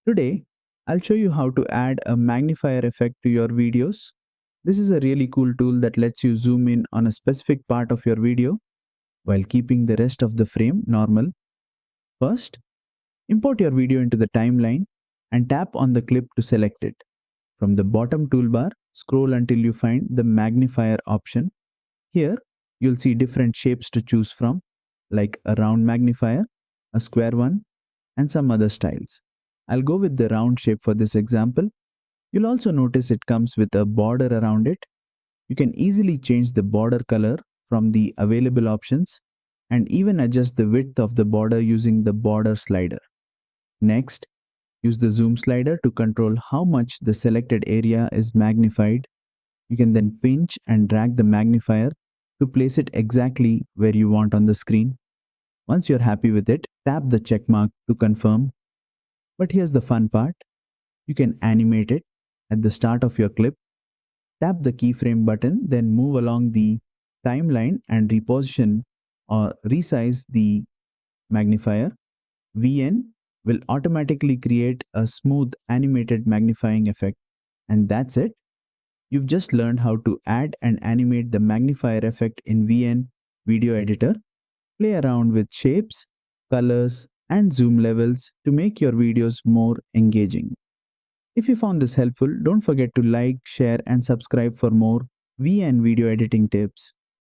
Today, I'll show you how to add a magnifier effect to your videos. This is a really cool tool that lets you zoom in on a specific part of your video while keeping the rest of the frame normal. First, import your video into the timeline and tap on the clip to select it. From the bottom toolbar, scroll until you find the magnifier option. Here, you'll see different shapes to choose from, like a round magnifier, a square one, and some other styles. I'll go with the round shape for this example. You'll also notice it comes with a border around it. You can easily change the border color from the available options and even adjust the width of the border using the border slider. Next, use the zoom slider to control how much the selected area is magnified. You can then pinch and drag the magnifier to place it exactly where you want on the screen. Once you're happy with it, tap the check mark to confirm. But here's the fun part. You can animate it at the start of your clip. Tap the keyframe button, then move along the timeline and reposition or resize the magnifier. VN will automatically create a smooth animated magnifying effect. And that's it. You've just learned how to add and animate the magnifier effect in VN Video Editor. Play around with shapes, colors, and zoom levels to make your videos more engaging. If you found this helpful, don't forget to like, share, and subscribe for more VN video editing tips.